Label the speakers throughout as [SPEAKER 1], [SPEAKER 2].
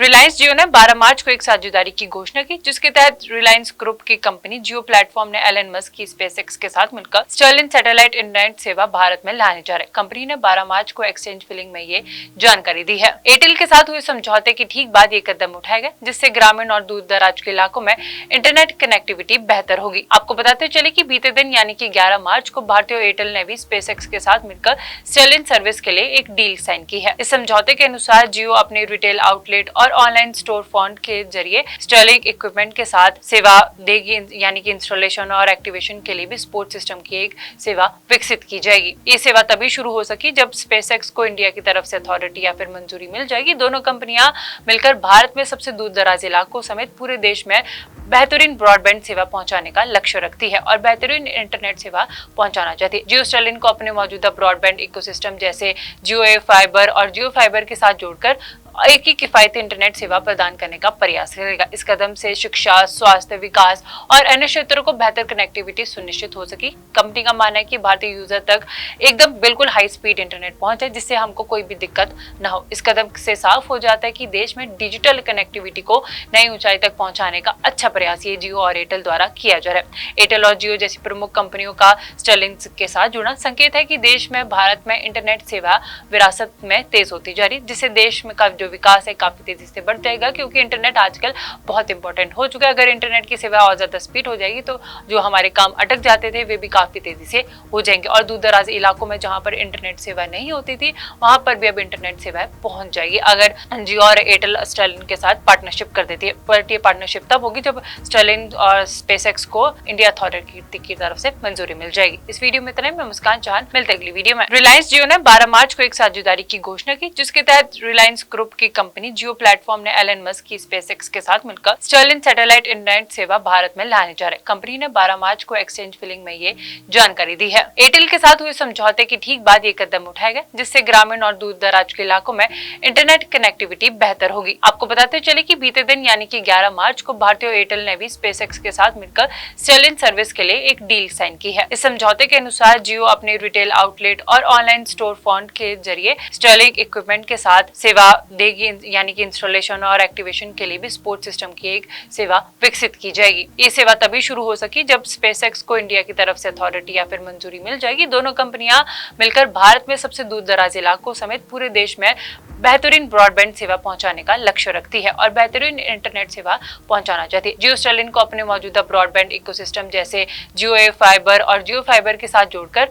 [SPEAKER 1] रिलायंस जियो ने 12 मार्च को एक साझेदारी की घोषणा की, जिसके तहत रिलायंस ग्रुप की कंपनी जियो प्लेटफॉर्म ने एलन मस्क की स्पेसएक्स के साथ मिलकर स्टर्लिंग सैटेलाइट इंटरनेट सेवा भारत में लाने जा रहे। कंपनी ने 12 मार्च को एक्सचेंज फीलिंग में ये जानकारी दी है। एयरटेल के साथ हुए समझौते के ठीक बाद ये कदम उठाया गया, जिससे ग्रामीण और दूर दराज के इलाकों में इंटरनेट कनेक्टिविटी बेहतर होगी। आपको बताते चले कि बीते दिन यानी कि 11 मार्च को भारतीय एयरटेल ने भी स्पेसएक्स के साथ मिलकर स्टर्लिंग सर्विस के लिए एक डील साइन की है। इस समझौते के अनुसार जियो अपने रिटेल आउटलेट और ऑनलाइन स्टोर फ्रंट के जरिए स्टर्लिंग इक्विपमेंट के साथ सेवा देगी, यानी कि इंस्टॉलेशन और एक्टिवेशन के लिए भी सपोर्ट सिस्टम की एक सेवा विकसित की जाएगी। ये सेवा तभी शुरू हो सकी जब स्पेसएक्स को इंडिया की तरफ से अथॉरिटी या फिर मंजूरी मिल जाएगी। दोनों कंपनियां मिलकर भारत में सबसे दूर दराज इलाकों समेत पूरे देश में बेहतरीन ब्रॉडबैंड सेवा पहुंचाने का लक्ष्य रखती है और बेहतरीन इंटरनेट सेवा पहुंचाना चाहती है। जियो स्टर्लिंग को अपने मौजूदा ब्रॉडबैंड इकोसिस्टम जैसे जियो फाइबर और जियो फाइबर के साथ जोड़कर एक ही किफायती इंटरनेट सेवा प्रदान करने का प्रयास करेगा। इस कदम से शिक्षा, स्वास्थ्य, विकास और अन्य क्षेत्रों को बेहतर कनेक्टिविटी सुनिश्चित हो सकी। कंपनी का मानना है कि भारतीय यूजर तक एकदम बिल्कुल हाई स्पीड इंटरनेट पहुंचे, जिससे हमको कोई भी दिक्कत न हो। इस कदम से साफ हो जाता है कि देश में डिजिटल कनेक्टिविटी को नई ऊंचाई तक पहुंचाने का अच्छा प्रयास ये जियो और एयरटेल द्वारा किया जा रहा है। एयरटेल और जियो जैसी प्रमुख कंपनियों का स्टर्लिंग के साथ जुड़ना संकेत है कि देश में भारत में इंटरनेट सेवा विरासत में तेज होती जा रही है, जिससे देश में का जो विकास है काफी तेजी से बढ़ जाएगा, क्योंकि इंटरनेट आजकल बहुत इंपॉर्टेंट हो चुका है। अगर इंटरनेट की सेवा और ज्यादा स्पीड हो जाएगी तो जो हमारे काम अटक जाते थे वे भी काफी तेजी से हो जाएंगे और दूर दराज इलाकों में जहां पर इंटरनेट सेवा नहीं होती थी वहां पर भी अब इंटरनेट सेवाएं पहुंच जाएगी अगर जियो और एयरटेल स्टर्लिंग के साथ पार्टनरशिप कर देती है। बट ये पार्टनरशिप तब होगी जब स्टर्लिंग और स्पेसएक्स को इंडिया अथॉरिटी की तरफ से मंजूरी मिल जाएगी। इस वीडियो में इतना ही। मैं मुस्कान चाहन, मिलते अगली वीडियो में। रिलायंस जियो ने 12 मार्च को एक साझेदारी की घोषणा की, जिसके तहत रिलायंस ग्रुप की कंपनी जियो प्लेटफॉर्म ने एलन मस्क की स्पेसएक्स के साथ मिलकर स्टर्लिंग सैटेलाइट इंटरनेट सेवा भारत में लाने जा रहे। कंपनी ने 12 मार्च को एक्सचेंज फीलिंग में ये जानकारी दी है। एयरटेल के साथ हुए समझौते के ठीक बाद ये कदम उठाया गया, जिससे ग्रामीण और दूर दराज के इलाकों में इंटरनेट कनेक्टिविटी बेहतर होगी। आपको बताते चले कि बीते दिन यानी कि 11 मार्च को भारतीय एयरटेल ने भी स्पेसएक्स के साथ मिलकर स्टर्लिंग सर्विस के लिए एक डील साइन की है। इस समझौते के अनुसार जियो अपने रिटेल आउटलेट और ऑनलाइन स्टोर फ्रंट के जरिए स्टर्लिंग इक्विपमेंट के साथ सेवा देगी, यानी कि इंस्टॉलेशन और एक्टिवेशन के लिए भी सपोर्ट सिस्टम की एक सेवा विकसित की जाएगी। ये सेवा तभी शुरू हो सकी जब स्पेसएक्स को इंडिया की तरफ से अथॉरिटी या फिर मंजूरी मिल जाएगी। दोनों कंपनियां मिलकर भारत में सबसे दूर दराज इलाकों समेत पूरे देश में बेहतरीन ब्रॉडबैंड सेवा पहुंचाने का लक्ष्य रखती है और बेहतरीन इंटरनेट सेवा पहुंचाना चाहती है। जियो स्टर्लिंग को अपने मौजूदा ब्रॉडबैंड इकोसिस्टम जैसे जियो फाइबर और जियो फाइबर के साथ जोड़कर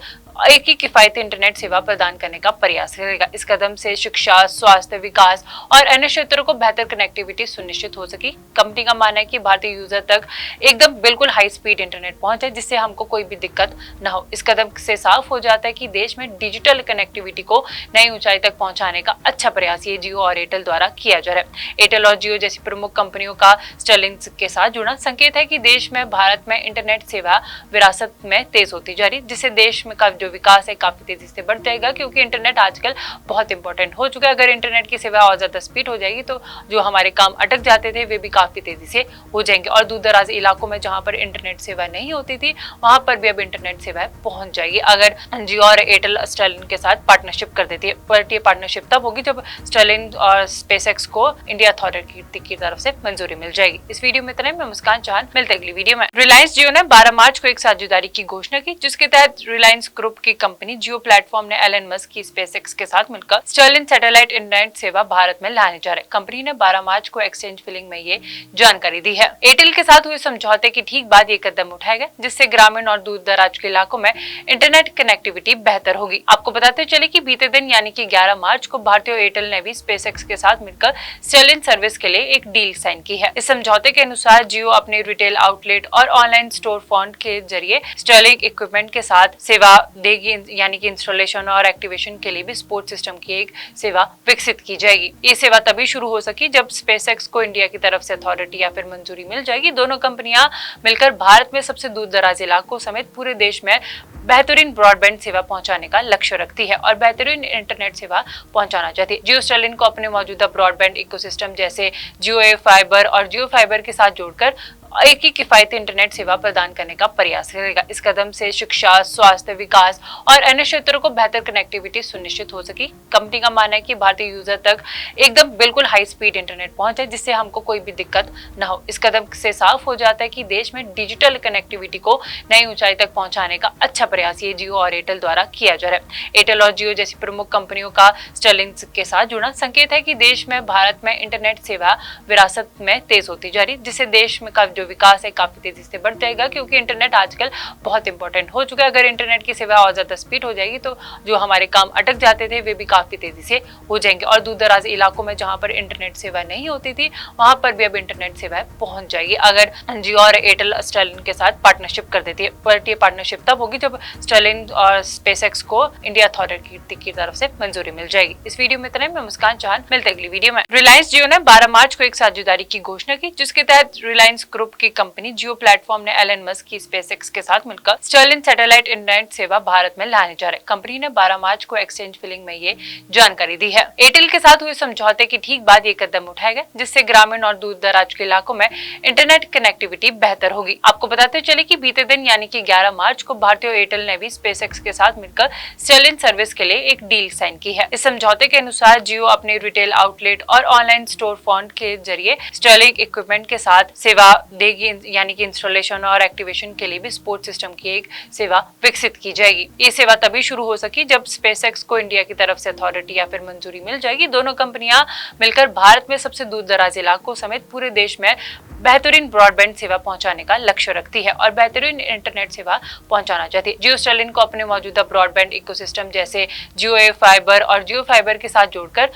[SPEAKER 1] एक ही किफायती इंटरनेट सेवा प्रदान करने का प्रयास करेगा। इस कदम से शिक्षा, स्वास्थ्य, विकास और अन्य क्षेत्रों को बेहतर कनेक्टिविटी सुनिश्चित हो सकी। कंपनी का मानना है कि भारतीय यूजर तक एकदम बिल्कुल हाई स्पीड इंटरनेट पहुंचे, जिससे हमको कोई भी दिक्कत न हो। इस कदम से साफ हो जाता है कि देश में डिजिटल कनेक्टिविटी को नई ऊंचाई तक पहुंचाने का अच्छा प्रयास ये जियो और एयरटेल द्वारा किया जा रहा है। एयरटेल और जियो जैसी प्रमुख कंपनियों का स्टर्लिंग के साथ जुड़ना संकेत है कि देश में भारत में इंटरनेट सेवा विरासत में तेज होती जा रही है, जिससे देश में का जो विकास है काफी तेजी से बढ़ जाएगा, क्योंकि इंटरनेट आजकल बहुत इंपॉर्टेंट हो चुका है। अगर इंटरनेट की सेवा और ज्यादा स्पीड हो जाएगी तो जो हमारे काम अटक जाते थे वे भी काफी तेजी से हो जाएंगे और दूर दराज इलाकों में जहां पर इंटरनेट सेवा नहीं होती थी वहां पर भी अब इंटरनेट सेवाएं पहुंच जाएगी अगर जियो और एयरटेल स्टर्लिंग के साथ पार्टनरशिप कर देती है। बट ये पार्टनरशिप तब होगी जब स्टर्लिंग और स्पेसएक्स को इंडिया अथॉरिटी की तरफ से मंजूरी मिल जाएगी। इस वीडियो में इतना ही। मैं मुस्कान चाहन, मिलते अगली वीडियो में। रिलायंस जियो ने 12 मार्च को एक साझेदारी की घोषणा की, जिसके तहत रिलायंस ग्रुप की कंपनी जियो प्लेटफॉर्म ने एलन मस्क की स्पेसएक्स के साथ मिलकर स्टर्लिंग सैटेलाइट इंटरनेट सेवा भारत में लाने जा रहे। कंपनी ने 12 मार्च को एक्सचेंज फीलिंग में ये जानकारी दी है। एयरटेल के साथ हुए समझौते के ठीक बाद ये कदम उठाया गया, जिससे ग्रामीण और दूर दराज के इलाकों में इंटरनेट कनेक्टिविटी बेहतर होगी। आपको बताते चले कि बीते दिन यानी कि 11 मार्च को भारतीय एयरटेल ने भी स्पेसएक्स के साथ मिलकर स्टर्लिंग सर्विस के लिए एक डील साइन की है। इस समझौते के अनुसार जियो अपने रिटेल आउटलेट और ऑनलाइन स्टोर फ्रंट के जरिए स्टर्लिंग इक्विपमेंट के साथ सेवा देगी, यानी कि इंस्टॉलेशन और एक्टिवेशन के लिए भी सपोर्ट सिस्टम की एक सेवा विकसित की जाएगी। ये सेवा तभी शुरू हो सकी जब स्पेसएक्स को इंडिया की तरफ से अथॉरिटी या फिर मंजूरी मिल जाएगी। दोनों कंपनियां मिलकर भारत में सबसे दूर दराज इलाकों समेत पूरे देश में बेहतरीन ब्रॉडबैंड सेवा पहुंचाने का लक्ष्य रखती है और बेहतरीन इंटरनेट सेवा पहुंचाना चाहती है। जियो स्टर्लिंग को अपने मौजूदा ब्रॉडबैंड इकोसिस्टम जैसे जियो फाइबर और जियो फाइबर के साथ जोड़कर एक ही किफायती इंटरनेट सेवा प्रदान करने का प्रयास करेगा। इस कदम से शिक्षा, स्वास्थ्य, विकास और अन्य क्षेत्रों को बेहतर कनेक्टिविटी सुनिश्चित हो सकी। कंपनी का मानना है कि भारतीय यूजर तक एकदम बिल्कुल हाई स्पीड इंटरनेट पहुंचे, जिससे हमको कोई भी दिक्कत न हो। इस कदम से साफ हो जाता है कि देश में डिजिटल कनेक्टिविटी को नई ऊंचाई तक पहुंचाने का अच्छा प्रयास ये जियो और एयरटेल द्वारा किया जा रहा है। एयरटेल और जियो जैसी प्रमुख कंपनियों का स्टर्लिंक के साथ जुड़ना संकेत है कि देश में भारत में इंटरनेट सेवा विरासत में तेज होती जा रही, जिससे देश में का जो विकास है काफी तेजी से बढ़ जाएगा, क्योंकि इंटरनेट आजकल बहुत इंपॉर्टेंट हो चुका है। अगर इंटरनेट की सेवा और ज्यादा स्पीड हो जाएगी तो जो हमारे काम अटक जाते थे वे भी काफी तेजी से हो जाएंगे, और दूर दराज इलाकों में जहां पर इंटरनेट सेवा नहीं होती थी वहां पर भी अब इंटरनेट सेवाएं पहुंच जाएगी अगर जियो और एयरटेल स्टर्लिंक के साथ पार्टनरशिप कर देती है। बट ये पार्टनरशिप तब होगी जब स्टर्लिंक और स्पेसएक्स को इंडिया अथॉरिटी की तरफ से मंजूरी मिल जाएगी। इस वीडियो में इतना ही। मैं मुस्कान चाहन, मिलते अगली वीडियो में। रिलायंस जियो ने 12 मार्च को एक साझेदारी की घोषणा की, जिसके तहत रिलायंस ग्रुप की कंपनी जियो प्लेटफॉर्म ने एलन मस्क की स्पेसएक्स के साथ मिलकर स्टर्लिंक सैटेलाइट इंटरनेट सेवा भारत में लाने जा रहे। कंपनी ने 12 मार्च को एक्सचेंज फीलिंग में ये जानकारी दी है। एयरटेल के साथ हुए समझौते की ठीक बाद ये कदम उठाया गया, जिससे ग्रामीण और दूर दराज के इलाकों में इंटरनेट कनेक्टिविटी बेहतर होगी। आपको बताते चले कि बीते दिन यानी कि 11 मार्च को भारतीय एयरटेल ने भी स्पेसएक्स के साथ मिलकर स्टर्लिंक सर्विस के लिए एक डील साइन की है। इस समझौते के अनुसार जियो अपने रिटेल आउटलेट और ऑनलाइन स्टोर फ्रंट के जरिए स्टर्लिंक इक्विपमेंट के साथ सेवा देगी, यानी कि इंस्टॉलेशन और एक्टिवेशन के लिए भी सपोर्ट सिस्टम की एक सेवा विकसित की जाएगी। ये सेवा तभी शुरू हो सकी जब स्पेसएक्स को इंडिया की तरफ से अथॉरिटी या फिर मंजूरी मिल जाएगी। दोनों कंपनियां मिलकर भारत में सबसे दूर दराज इलाकों समेत पूरे देश में बेहतरीन ब्रॉडबैंड सेवा पहुंचाने का लक्ष्य रखती है और बेहतरीन इंटरनेट सेवा पहुंचाना चाहती है। जियो स्टर्लिंक को अपने मौजूदा ब्रॉडबैंड इकोसिस्टम जैसे जियो ए फाइबर और जियो फाइबर के साथ जोड़कर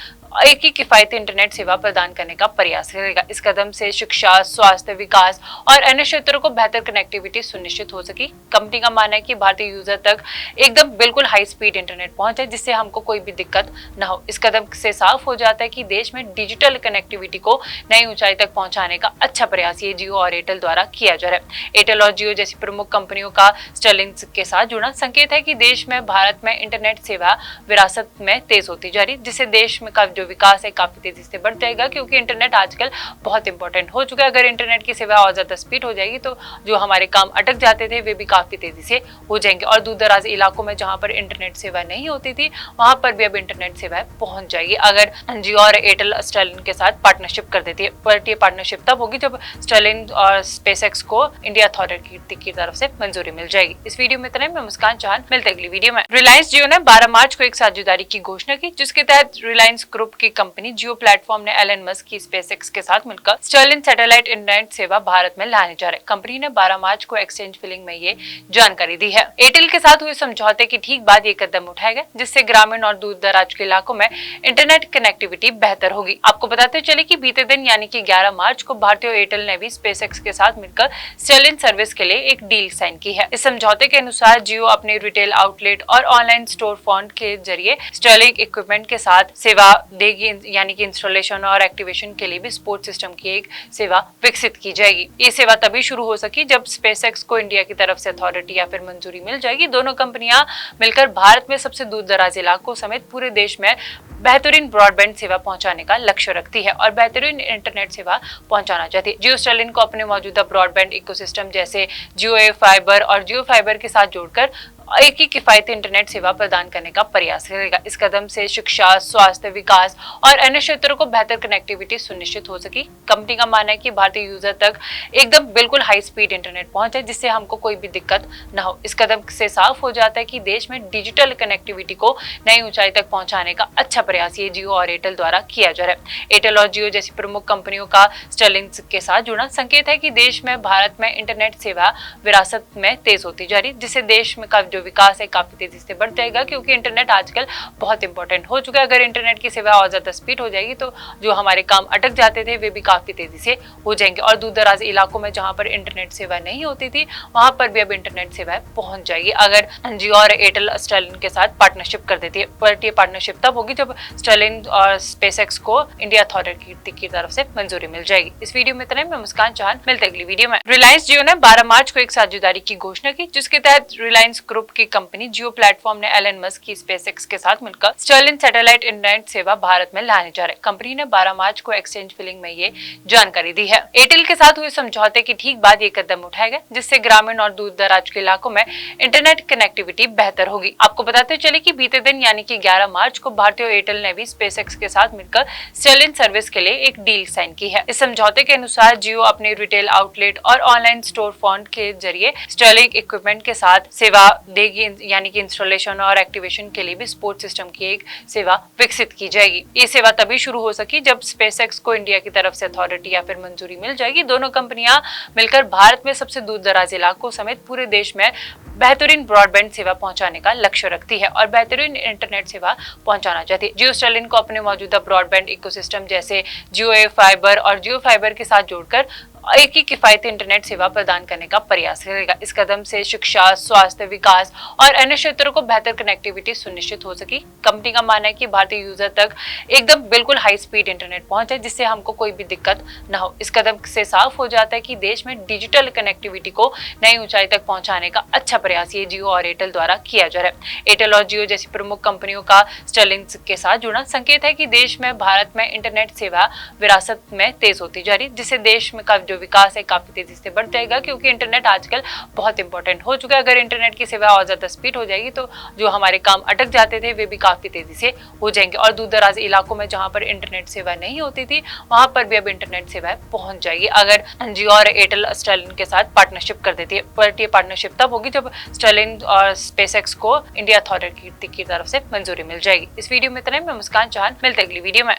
[SPEAKER 1] एक ही किफायती इंटरनेट सेवा प्रदान करने का प्रयास करेगा। इस कदम से शिक्षा, स्वास्थ्य, विकास और अन्य क्षेत्रों को बेहतर कनेक्टिविटी सुनिश्चित हो सकी। कंपनी का मानना है कि भारतीय यूजर तक एकदम बिल्कुल हाई स्पीड इंटरनेट पहुंचे, जिससे हमको कोई भी दिक्कत न हो। इस कदम से साफ हो जाता है कि देश में डिजिटल कनेक्टिविटी को नई ऊंचाई तक पहुंचाने का अच्छा प्रयास ये जियो और एयरटेल द्वारा किया जा रहा है। एयरटेल और जियो जैसी प्रमुख कंपनियों का स्टर्लिंक के साथ जुड़ना संकेत है कि देश में भारत में इंटरनेट सेवा विरासत में तेज होती जा रही, जिससे देश में का जो विकास है काफी तेजी से बढ़ जाएगा, क्योंकि इंटरनेट आजकल बहुत इंपॉर्टेंट हो चुका है। अगर इंटरनेट की सेवा और ज्यादा स्पीड हो जाएगी तो जो हमारे काम अटक जाते थे वे भी काफी तेजी से हो जाएंगे, और दूर दराज इलाकों में जहां पर इंटरनेट सेवा नहीं होती थी वहां पर भी अब इंटरनेट सेवाएं पहुंच जाएगी अगर जियो और एयरटेल स्टर्लिंक के साथ पार्टनरशिप कर देती है। बट ये पार्टनरशिप तब होगी जब स्टर्लिंक और स्पेसएक्स को इंडिया अथॉरिटी की तरफ से मंजूरी मिल जाएगी। इस वीडियो में इतना ही। मैं मुस्कान चाहन, मिलते अगली वीडियो में। रिलायंस जियो ने 12 मार्च को एक साझेदारी की घोषणा की, जिसके तहत रिलायंस ग्रुप की कंपनी जियो प्लेटफॉर्म ने एलन मस्क की स्पेसएक्स के साथ मिलकर स्टर्लिंक सैटेलाइट इंटरनेट सेवा भारत में लाने जा रहे। कंपनी ने 12 मार्च को एक्सचेंज फीलिंग में ये जानकारी दी है। एयरटेल के साथ हुए समझौते की ठीक बाद ये कदम उठाया गया, जिससे ग्रामीण और दूर दराज के इलाकों में इंटरनेट कनेक्टिविटी बेहतर होगी। आपको बताते चले कि बीते दिन यानी कि 11 मार्च को भारतीय एयरटेल ने भी स्पेसएक्स के साथ मिलकर स्टर्लिंक सर्विस के लिए एक डील साइन की है। इस समझौते के अनुसार जियो अपने रिटेल आउटलेट और ऑनलाइन स्टोर फ्रंट के जरिए स्टर्लिंक इक्विपमेंट के साथ सेवा देगी, यानी कि इंस्टॉलेशन और एक्टिवेशन के लिए भी सपोर्ट सिस्टम की एक सेवा विकसित की जाएगी। ये सेवा तभी शुरू हो सकी जब स्पेसएक्स को इंडिया की तरफ से अथॉरिटी या फिर मंजूरी मिल जाएगी। दोनों कंपनियां मिलकर भारत में सबसे दूर दराज इलाकों समेत पूरे देश में बेहतरीन ब्रॉडबैंड सेवा पहुंचाने का लक्ष्य रखती है और बेहतरीन इंटरनेट सेवा पहुंचाना चाहती है। जियो स्टर्लिंक को अपने मौजूदा ब्रॉडबैंड इकोसिस्टम जैसे जियो ए फाइबर और जियो फाइबर के साथ जोड़कर एक ही किफायती इंटरनेट सेवा प्रदान करने का प्रयास करेगा। इस कदम से शिक्षा, स्वास्थ्य, विकास और अन्य क्षेत्रों को बेहतर कनेक्टिविटी सुनिश्चित हो सकी। कंपनी का मानना है कि भारतीय यूजर तक एकदम बिल्कुल हाई स्पीड इंटरनेट पहुंचे, जिससे हमको कोई भी दिक्कत न हो। इस कदम से साफ हो जाता है कि देश में डिजिटल कनेक्टिविटी को नई ऊंचाई तक पहुंचाने का अच्छा प्रयास ये जियो और एयरटेल द्वारा किया जा रहा है। एयरटेल और जियो जैसी प्रमुख कंपनियों का स्टर्लिंक के साथ जुड़ना संकेत है कि देश में भारत में इंटरनेट सेवा विरासत में तेज होती जा रही, जिससे देश में का जो विकास है काफी तेजी से बढ़ जाएगा, क्योंकि इंटरनेट आजकल बहुत इंपॉर्टेंट हो चुका है। अगर इंटरनेट की सेवा और ज्यादा स्पीड हो जाएगी तो जो हमारे काम अटक जाते थे वे भी काफी तेजी से हो जाएंगे, और दूर दराज इलाकों में जहां पर इंटरनेट सेवा नहीं होती थी वहां पर भी अब इंटरनेट सेवाएं पहुंच जाएगी अगर जियो और एयरटेल स्टर्लिंक के साथ पार्टनरशिप कर देती है। बट ये पार्टनरशिप तब होगी जब स्टर्लिंक और स्पेसएक्स को इंडिया अथॉरिटी की तरफ से मंजूरी मिल जाएगी। इस वीडियो में इतना ही। मैं मुस्कान चाहन, मिलते अगली वीडियो में। रिलायंस जियो ने 12 मार्च को एक साझेदारी की घोषणा की, जिसके तहत रिलायंस ग्रुप ग्रुप की कंपनी जियो प्लेटफॉर्म ने एलन मस्क की स्पेसएक्स के साथ मिलकर स्टर्लिंक सैटेलाइट इंटरनेट सेवा भारत में लाने जा रहे। कंपनी ने 12 मार्च को एक्सचेंज फिलिंग में ये जानकारी दी है। एयरटेल के साथ हुए समझौते की ठीक बाद ये कदम उठाया गया, जिससे ग्रामीण और दूर दराज के इलाकों में इंटरनेट कनेक्टिविटी बेहतर होगी। आपको बताते चले कि बीते दिन यानी कि 11 मार्च को भारतीय एयरटेल ने भी स्पेसएक्स के साथ मिलकर स्टर्लिंक सर्विस के लिए एक डील साइन की है। इस समझौते के अनुसार जियो अपने रिटेल आउटलेट और ऑनलाइन स्टोर फ्रंट के जरिए स्टर्लिंक इक्विपमेंट के साथ सेवा देगी, यानी कि इंस्टॉलेशन और एक्टिवेशन के लिए भी सपोर्ट सिस्टम की एक सेवा विकसित की जाएगी। ये सेवा तभी शुरू हो सकी जब स्पेसएक्स को इंडिया की तरफ से अथॉरिटी या फिर मंजूरी मिल जाएगी। दोनों कंपनियां मिलकर भारत में सबसे दूर दराज इलाकों समेत पूरे देश में बेहतरीन ब्रॉडबैंड सेवा पहुंचाने का लक्ष्य रखती है और बेहतरीन इंटरनेट सेवा पहुंचाना चाहती है। जियो स्टर्लिंक को अपने मौजूदा ब्रॉडबैंड इकोसिस्टम जैसे जियो ए फाइबर और जियो फाइबर के साथ जोड़कर एक ही किफायती इंटरनेट सेवा प्रदान करने का प्रयास करेगा। इस कदम से शिक्षा, स्वास्थ्य, विकास और अन्य क्षेत्रों को बेहतर कनेक्टिविटी सुनिश्चित हो सकी। कंपनी का मानना है कि भारतीय यूजर तक एकदम बिल्कुल हाई स्पीड इंटरनेट पहुंचे, जिससे हमको कोई भी दिक्कत न हो। इस कदम से साफ हो जाता है कि देश में डिजिटल कनेक्टिविटी को नई ऊंचाई तक पहुंचाने का अच्छा प्रयास ये जियो और एयरटेल द्वारा किया जा रहा है। एयरटेल और जियो जैसी प्रमुख कंपनियों का स्टर्लिंक के साथ जुड़ना संकेत है कि देश में भारत में इंटरनेट सेवा विरासत में तेज होती जा रही, जिससे देश में का जो विकास है काफी तेजी से बढ़ जाएगा, क्योंकि इंटरनेट आजकल बहुत इंपॉर्टेंट हो चुका है। अगर इंटरनेट की सेवा और ज्यादा स्पीड हो जाएगी तो जो हमारे काम अटक जाते थे वे भी काफी तेजी से हो जाएंगे और दूर दराज इलाकों में जहां पर इंटरनेट सेवा नहीं होती थी वहां पर भी अब इंटरनेट सेवाएं पहुंच जाएगी अगर जियो और एयरटेल स्टर्लिंक के साथ पार्टनरशिप कर देती है। बट ये पार्टनरशिप तब होगी जब स्टर्लिंक और स्पेसएक्स को इंडिया अथॉरिटी की तरफ से मंजूरी मिल जाएगी। इस वीडियो में इतना ही। मैं मुस्कान चौहान, मिलते अगली वीडियो में।